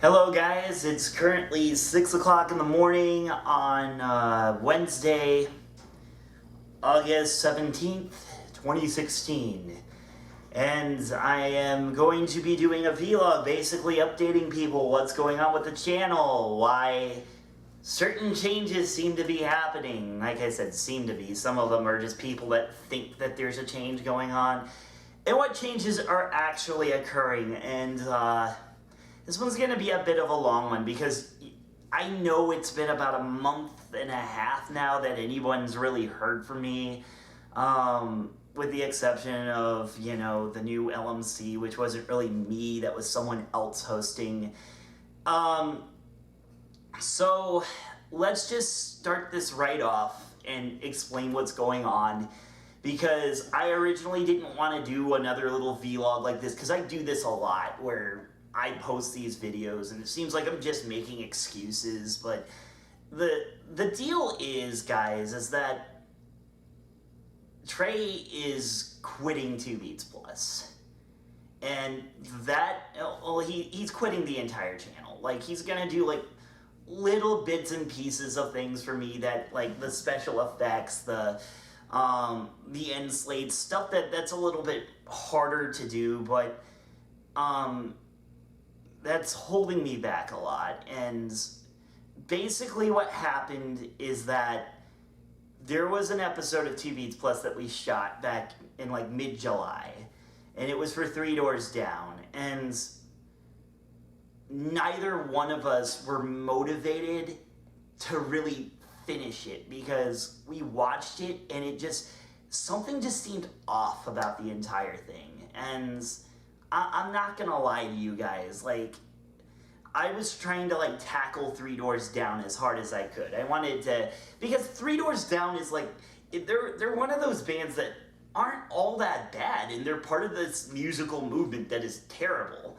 Hello guys, it's currently 6 o'clock in the morning on Wednesday, August 17th, 2016. And I am going to be doing a vlog basically updating people what's going on with the channel, why certain changes seem to be happening. Like I said, seem to be. Some of them are just people that think that there's a change going on, and what changes are actually occurring. And this one's going to be a bit of a long one because I know it's been about a month and a half now that anyone's really heard from me, with the exception of, you know, the new LMC, which wasn't really me, that was someone else hosting. So let's just start this right off and explain what's going on, because I originally didn't want to do another little vlog like this, because I do this a lot where I post these videos and it seems like I'm just making excuses. But the deal is, guys, is that Trey is quitting 2 Beats Plus. And that, well, he's quitting the entire channel. Like, he's gonna do like little bits and pieces of things for me, that like the special effects, the end slates, stuff that's a little bit harder to do, but that's holding me back a lot. And basically what happened is that there was an episode of 2 Beats Plus that we shot back in like mid-July, and it was for 3 Doors Down, and neither one of us were motivated to really finish it, because we watched it and something just seemed off about the entire thing. And I'm not gonna lie to you guys, like, I was trying to like tackle 3 Doors Down as hard as I could. I wanted to, because 3 Doors Down is like, they're one of those bands that aren't all that bad, and they're part of this musical movement that is terrible.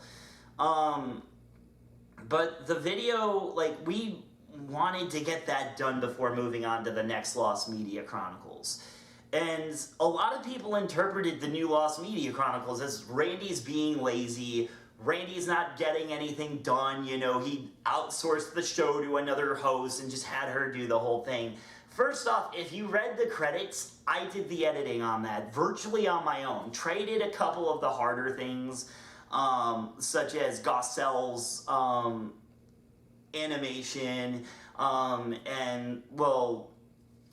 But the video, like, we wanted to get that done before moving on to the next Lost Media Chronicles. And a lot of people interpreted the new Lost Media Chronicles as Randy's being lazy, Randy's not getting anything done, you know, he outsourced the show to another host and just had her do the whole thing. First off, if you read the credits, I did the editing on that, virtually on my own. Trey did a couple of the harder things, such as Gossel's animation, and, well,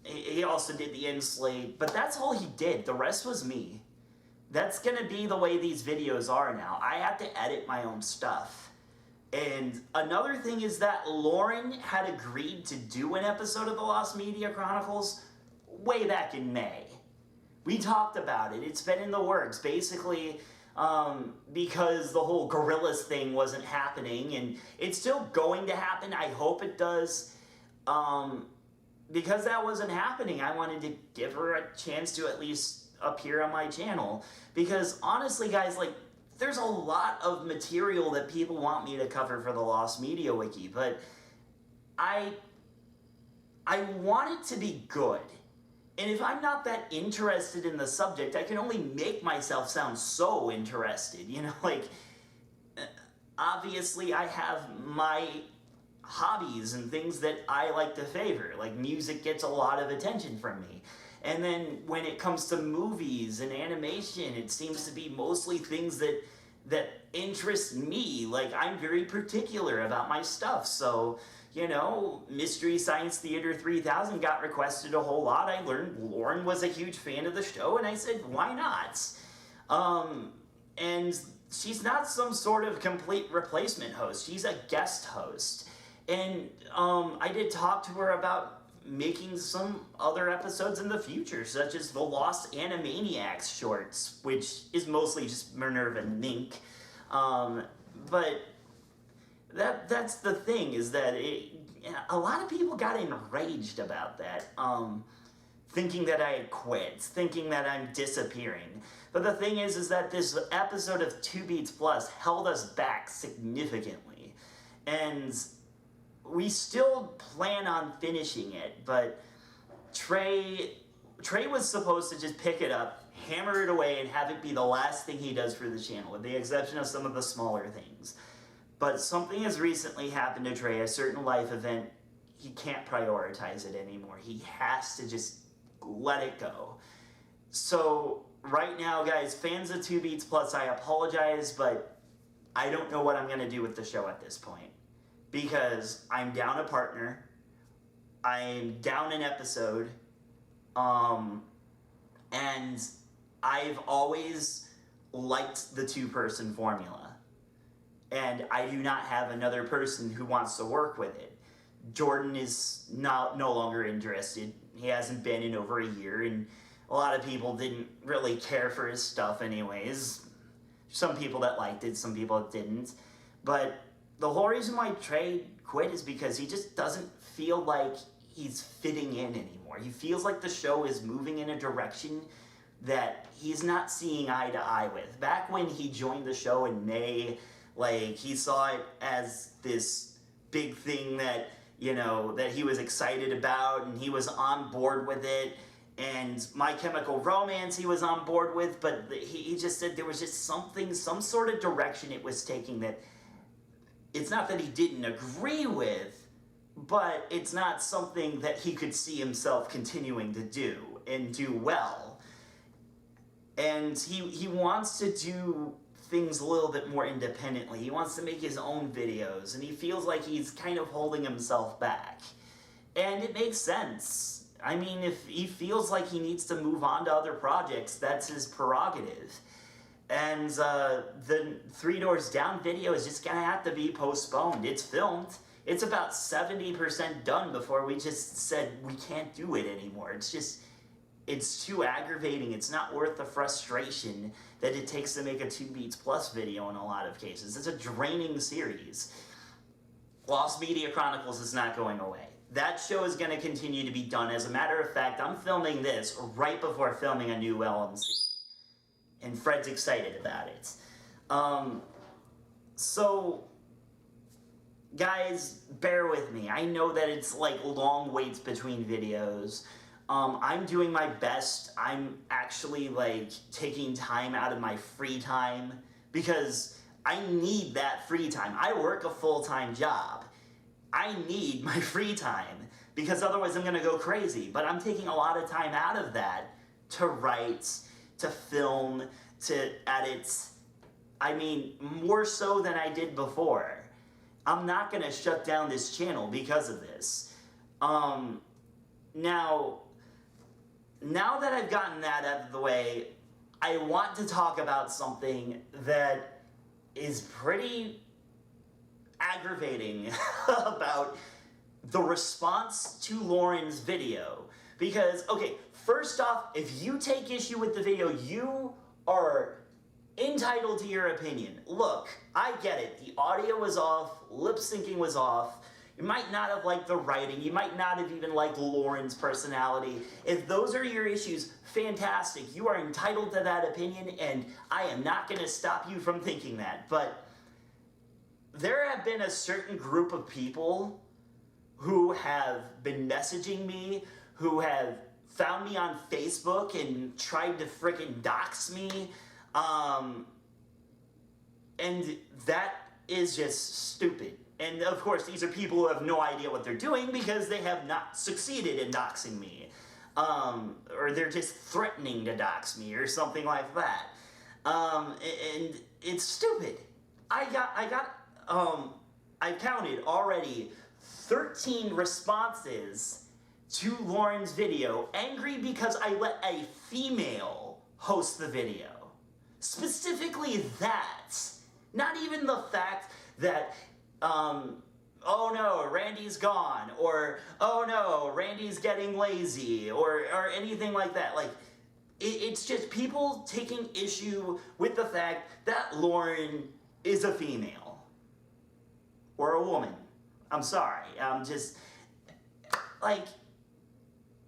he also did the end slate, but that's all he did. The rest was me. That's gonna be the way these videos are now. I have to edit my own stuff. And another thing is that Lauren had agreed to do an episode of the Lost Media Chronicles way back in May. We talked about it. It's been in the works, basically, because the whole Gorillas thing wasn't happening, and it's still going to happen. I hope it does. Because that wasn't happening, I wanted to give her a chance to at least appear on my channel. Because honestly, guys, like, there's a lot of material that people want me to cover for the Lost Media Wiki, but I want it to be good. And if I'm not that interested in the subject, I can only make myself sound so interested, you know, like, obviously I have my hobbies and things that I like to favor. Like, music gets a lot of attention from me. And then when it comes to movies and animation, it seems to be mostly things that interest me. Like, I'm very particular about my stuff. So, you know, Mystery Science Theater 3000 got requested a whole lot. I learned Lauren was a huge fan of the show, and I said, why not? And she's not some sort of complete replacement host. She's a guest host. And I did talk to her about making some other episodes in the future, such as the Lost Animaniacs shorts, which is mostly just Minerva Mink. But that's the thing, is that a lot of people got enraged about that, thinking that I had quit, thinking that I'm disappearing. But the thing is that this episode of 2 Beats Plus held us back significantly. And we still plan on finishing it, but Trey was supposed to just pick it up, hammer it away, and have it be the last thing he does for the channel, with the exception of some of the smaller things. But something has recently happened to Trey, a certain life event. He can't prioritize it anymore. He has to just let it go. So right now, guys, fans of 2 Beats Plus, I apologize, but I don't know what I'm going to do with the show at this point. Because I'm down a partner. I'm down an episode. And I've always liked the 2-person formula. And I do not have another person who wants to work with it. Jordan is no longer interested. He hasn't been in over a year, and a lot of people didn't really care for his stuff anyways. Some people that liked it, some people that didn't. But the whole reason why Trey quit is because he just doesn't feel like he's fitting in anymore. He feels like the show is moving in a direction that he's not seeing eye to eye with. Back when he joined the show in May, like, he saw it as this big thing that, you know, that he was excited about, and he was on board with it. And My Chemical Romance he was on board with, but he just said there was just something, some sort of direction it was taking that it's not that he didn't agree with, but it's not something that he could see himself continuing to do and do well. And he wants to do things a little bit more independently. He wants to make his own videos, and he feels like he's kind of holding himself back. And it makes sense. I mean, if he feels like he needs to move on to other projects, that's his prerogative. And the 3 Doors Down video is just gonna have to be postponed. It's filmed. It's about 70% done before we just said we can't do it anymore. It's too aggravating. It's not worth the frustration that it takes to make a 2 Beats Plus video in a lot of cases. It's a draining series. Lost Media Chronicles is not going away. That show is going to continue to be done. As a matter of fact, I'm filming this right before filming a new LMC. And Fred's excited about it. So, guys, bear with me. I know that it's like long waits between videos. I'm doing my best. I'm actually like taking time out of my free time because I need that free time. I work a full-time job. I need my free time because otherwise I'm going to go crazy. But I'm taking a lot of time out of that to write, to film, to edit. I mean, more so than I did before. I'm not going to shut down this channel because of this. Now that I've gotten that out of the way, I want to talk about something that is pretty aggravating about the response to Lauren's video. Because, okay, first off, if you take issue with the video, you are entitled to your opinion. Look, I get it. The audio was off, lip syncing was off. You might not have liked the writing. You might not have even liked Lauren's personality. If those are your issues, fantastic. You are entitled to that opinion, and I am not going to stop you from thinking that. But there have been a certain group of people who have been messaging me, who have found me on Facebook and tried to frickin' dox me. And that is just stupid. And of course, these are people who have no idea what they're doing because they have not succeeded in doxing me. Or they're just threatening to dox me or something like that. And it's stupid. I counted already 13 responses to Lauren's video, angry because I let a female host the video. Specifically that. Not even the fact that, oh no, Randy's gone, or oh no, Randy's getting lazy, or anything like that. Like, it's just people taking issue with the fact that Lauren is a female. Or a woman. I'm sorry. I'm just, like,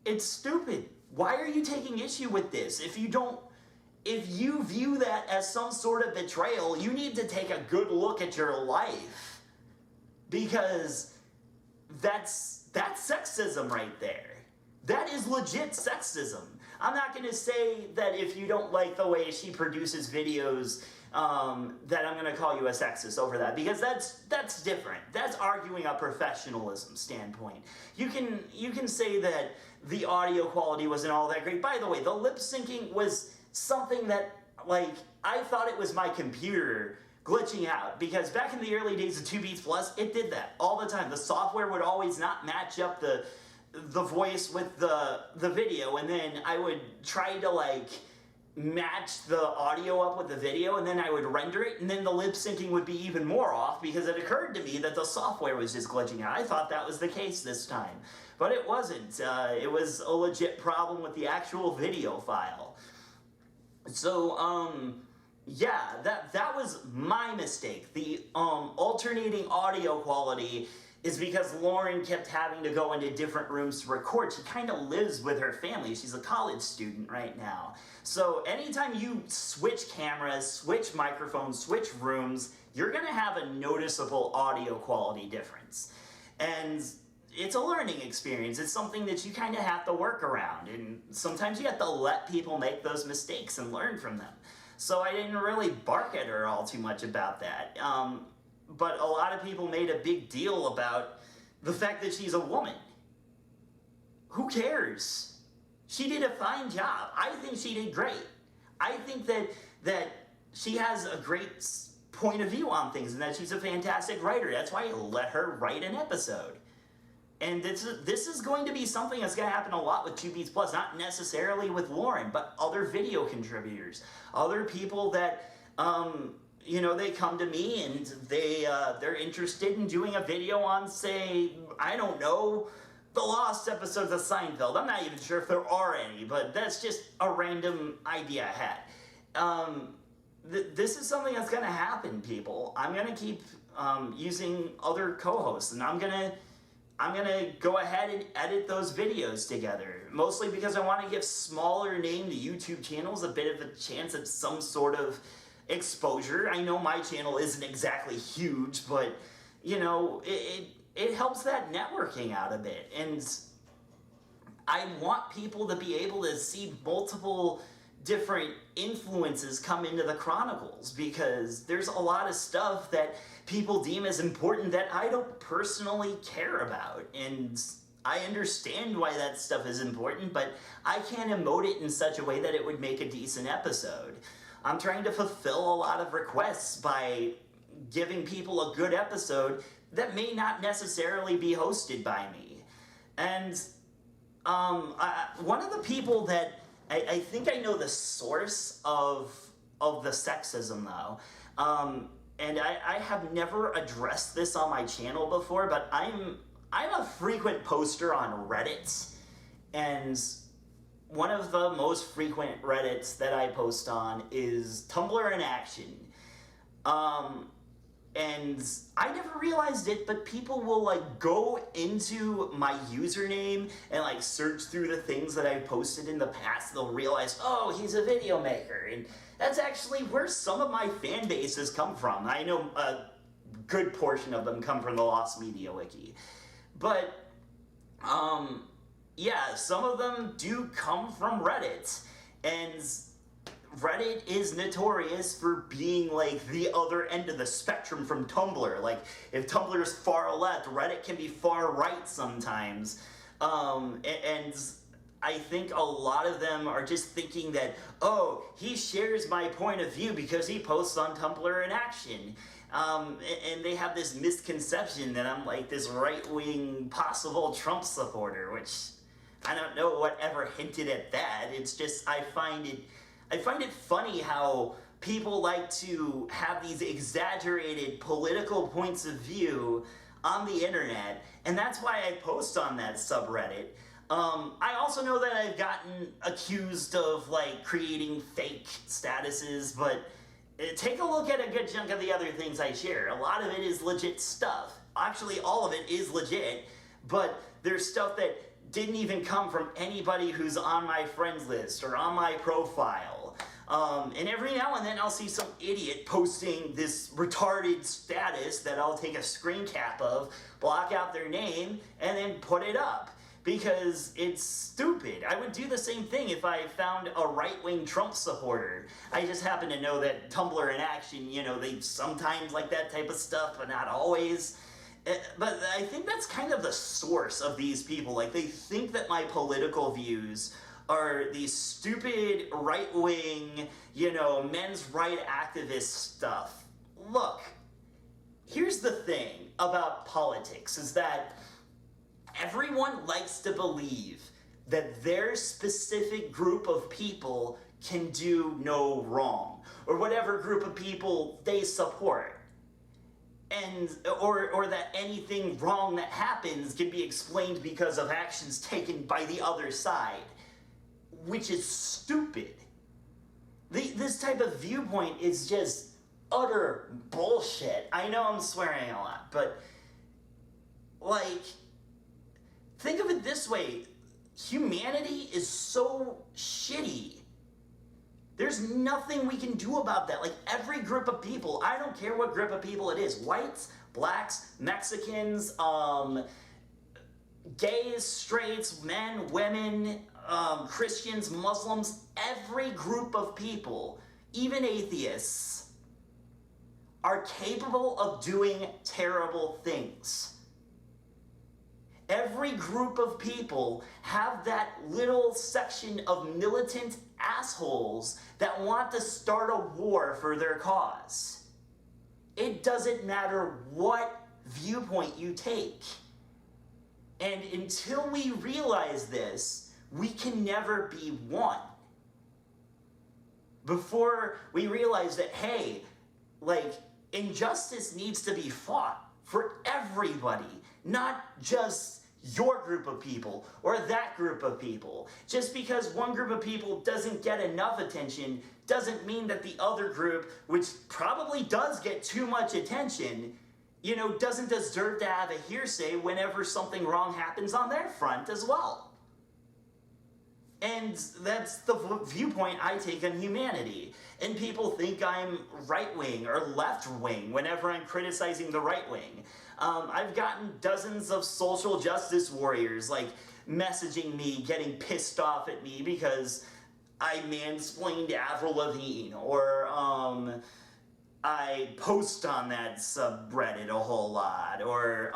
it's stupid. Why are you taking issue with this? If you view that as some sort of betrayal, you need to take a good look at your life. Because that's sexism right there. That is legit sexism. I'm not going to say that if you don't like the way she produces videos, that I'm gonna call you a sexist over that, because that's different. That's arguing a professionalism standpoint. You can say that the audio quality wasn't all that great. By the way, the lip syncing was something that, like, I thought it was my computer glitching out, because back in the early days of 2 Beats Plus, it did that all the time. The software would always not match up the voice with the video, and then I would try to, like, match the audio up with the video, and then I would render it, and then the lip syncing would be even more off, because it occurred to me that the software was just glitching out. I thought that was the case this time, but it wasn't. It was a legit problem with the actual video file. So, yeah, that was my mistake. The alternating audio quality is because Lauren kept having to go into different rooms to record. She kind of lives with her family. She's a college student right now. So anytime you switch cameras, switch microphones, switch rooms, you're gonna have a noticeable audio quality difference. And it's a learning experience. It's something that you kind of have to work around. And sometimes you have to let people make those mistakes and learn from them. So I didn't really bark at her all too much about that. But a lot of people made a big deal about the fact that she's a woman. Who cares? She did a fine job. I think she did great. I think that she has a great point of view on things, and that she's a fantastic writer. That's why I let her write an episode. And this is going to be something that's going to happen a lot with 2 Beats Plus, not necessarily with Lauren, but other video contributors, other people that, you know, they come to me and they're interested in doing a video on, say, I don't know, the lost episodes of Seinfeld. I'm not even sure if there are any, but that's just a random idea I had. This is something that's going to happen, people. I'm going to keep using other co-hosts, and I'm going to go ahead and edit those videos together, mostly because I want to give smaller named YouTube channels a bit of a chance at some sort of exposure. I know my channel isn't exactly huge, but, you know, it helps that networking out a bit. And I want people to be able to see multiple different influences come into the Chronicles, because there's a lot of stuff that people deem as important that I don't personally care about. And I understand why that stuff is important, but I can't emote it in such a way that it would make a decent episode. I'm trying to fulfill a lot of requests by giving people a good episode that may not necessarily be hosted by me. And one of the people that I think I know the source of the sexism, though, and I have never addressed this on my channel before, but I'm a frequent poster on Reddit, and one of the most frequent Reddits that I post on is Tumblr in Action. And I never realized it, but people will, like, go into my username and, like, search through the things that I've posted in the past. They'll realize, oh, he's a video maker. And that's actually where some of my fan bases come from. I know a good portion of them come from the Lost Media Wiki. But, yeah, some of them do come from Reddit. And Reddit is notorious for being, like, the other end of the spectrum from Tumblr. Like, if Tumblr is far left, Reddit can be far right sometimes. And I think a lot of them are just thinking that, oh, he shares my point of view because he posts on Tumblr in Action. And they have this misconception that I'm, like, this right-wing possible Trump supporter, which I don't know what ever hinted at that. It's just, I find it funny how people like to have these exaggerated political points of view on the internet, and that's why I post on that subreddit. I also know that I've gotten accused of, like, creating fake statuses, but take a look at a good chunk of the other things I share. A lot of it is legit stuff. Actually, all of it is legit, but there's stuff that didn't even come from anybody who's on my friends list or on my profile. And every now and then I'll see some idiot posting this retarded status that I'll take a screen cap of, block out their name, and then put it up. because it's stupid. I would do the same thing if I found a right-wing Trump supporter. I just happen to know that Tumblr in action, they sometimes like that type of stuff, but not always. But I think that's kind of the source of these people. Like, they think that my political views are these stupid right-wing, men's right activist stuff. Look, here's the thing about politics, is that everyone likes to believe that their specific group of people can do no wrong, or whatever group of people they support. Or that anything wrong that happens can be explained because of actions taken by the other side, which is stupid. This type of viewpoint is just utter bullshit. I know I'm swearing a lot, but, think of it this way. Humanity is so shitty. There's nothing we can do about that. Every group of people, I don't care what group of people it is, whites, blacks, Mexicans, gays, straights, men, women, Christians, Muslims, every group of people, even atheists, are capable of doing terrible things. Every group of people have that little section of militant assholes that want to start a war for their cause. It doesn't matter what viewpoint you take. And until we realize this, we can never be one. Before we realize that, hey, injustice needs to be fought for everybody, not just your group of people or that group of people. Just because one group of people doesn't get enough attention doesn't mean that the other group, which probably does get too much attention, doesn't deserve to have a hearsay whenever something wrong happens on their front as well. And that's the viewpoint I take on humanity. And people think I'm right-wing or left-wing whenever I'm criticizing the right-wing. I've gotten dozens of social justice warriors, messaging me, getting pissed off at me because I mansplained Avril Lavigne, or I post on that subreddit a whole lot, or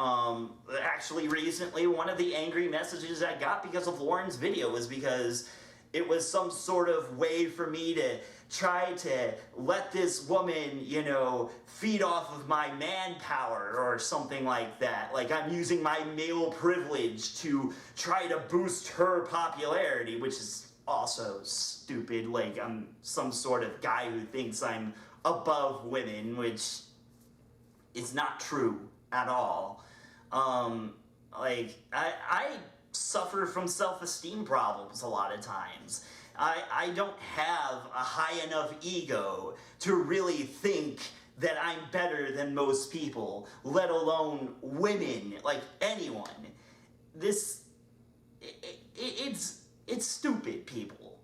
actually recently one of the angry messages I got because of Lauren's video was because it was some sort of way for me to try to let this woman, feed off of my manpower or something like that. I'm using my male privilege to try to boost her popularity, which is also stupid. I'm some sort of guy who thinks I'm above women, which is not true at all. I suffer from self-esteem problems a lot of times. I don't have a high enough ego to really think that I'm better than most people, let alone women, anyone. It's stupid, people.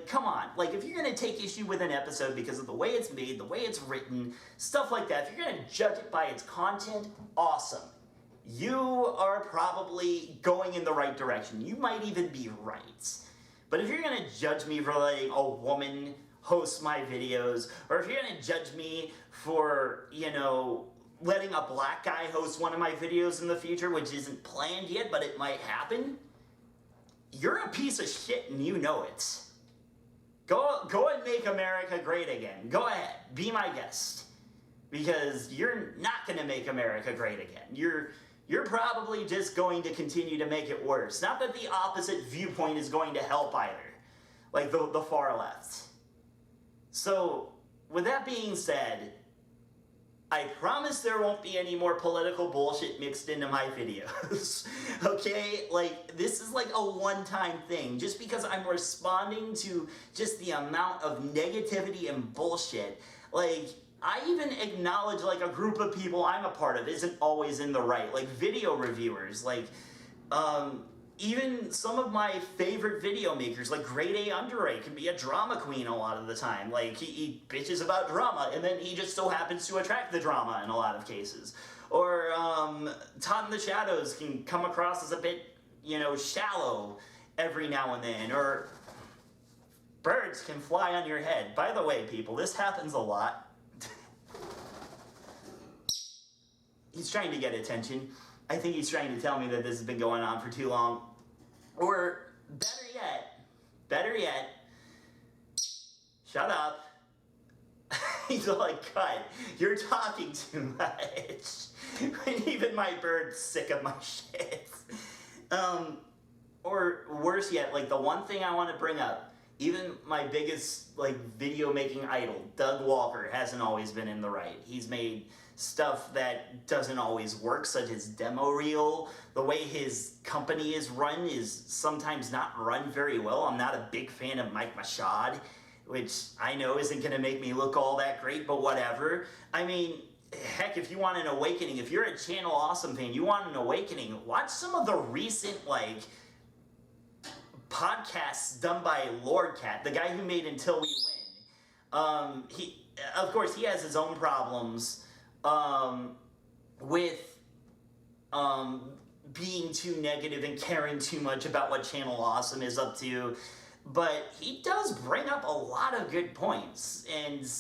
Come on. If you're going to take issue with an episode because of the way it's made, the way it's written, stuff like that, if you're going to judge it by its content, awesome. You are probably going in the right direction. You might even be right. But if you're going to judge me for letting a woman host my videos, or if you're going to judge me for, letting a black guy host one of my videos in the future, which isn't planned yet, but it might happen, you're a piece of shit and you know it. Go and make America great again. Go ahead. Be my guest. Because you're not going to make America great again. You're probably just going to continue to make it worse. Not that the opposite viewpoint is going to help either. The far left. So, with that being said, I promise there won't be any more political bullshit mixed into my videos. Okay? This is a one-time thing. Just because I'm responding to just the amount of negativity and bullshit, I even acknowledge a group of people I'm a part of isn't always in the right. Video reviewers, even some of my favorite video makers, Grade A Underwrite, can be a drama queen a lot of the time. He bitches about drama, and then he just so happens to attract the drama in a lot of cases. Or Todd in the Shadows can come across as a bit shallow every now and then, or birds can fly on your head. By the way, people, this happens a lot. He's trying to get attention. I think he's trying to tell me that this has been going on for too long. Or, better yet, shut up. He's like, cut, you're talking too much. And even my bird's sick of my shit. Or worse yet, like the one thing I want to bring up, even my biggest video making idol, Doug Walker, hasn't always been in the right. He's made stuff that doesn't always work, such as demo reel. The way his company is run is sometimes not run very well. I'm not a big fan of Mike Machad, which I know isn't going to make me look all that great, but whatever. I mean, heck, if you want an awakening, if you're a Channel Awesome fan, you want an awakening, watch some of the recent, podcasts done by Lord Cat, the guy who made Until We Win. Of course, he has his own problems with being too negative and caring too much about what Channel Awesome is up to, but he does bring up a lot of good points, and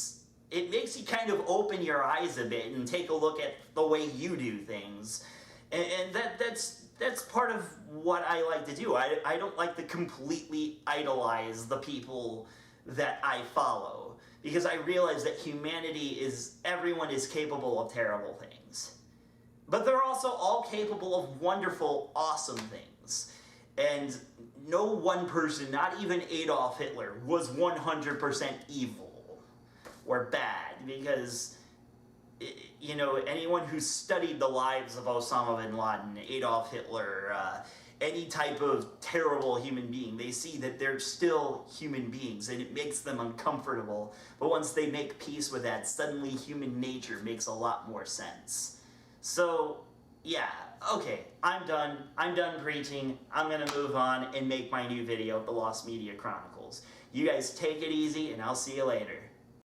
it makes you kind of open your eyes a bit and take a look at the way you do things, and that's part of what I like to do. I don't like to completely idolize the people that I follow, because I realize that everyone is capable of terrible things. But they're also all capable of wonderful, awesome things. And no one person, not even Adolf Hitler, was 100% evil or bad, because anyone who studied the lives of Osama bin Laden, Adolf Hitler, any type of terrible human being, they see that they're still human beings, and it makes them uncomfortable. But once they make peace with that, suddenly human nature makes a lot more sense. So, yeah, okay, I'm done. I'm done preaching. I'm gonna move on and make my new video, The Lost Media Chronicles. You guys take it easy, and I'll see you later.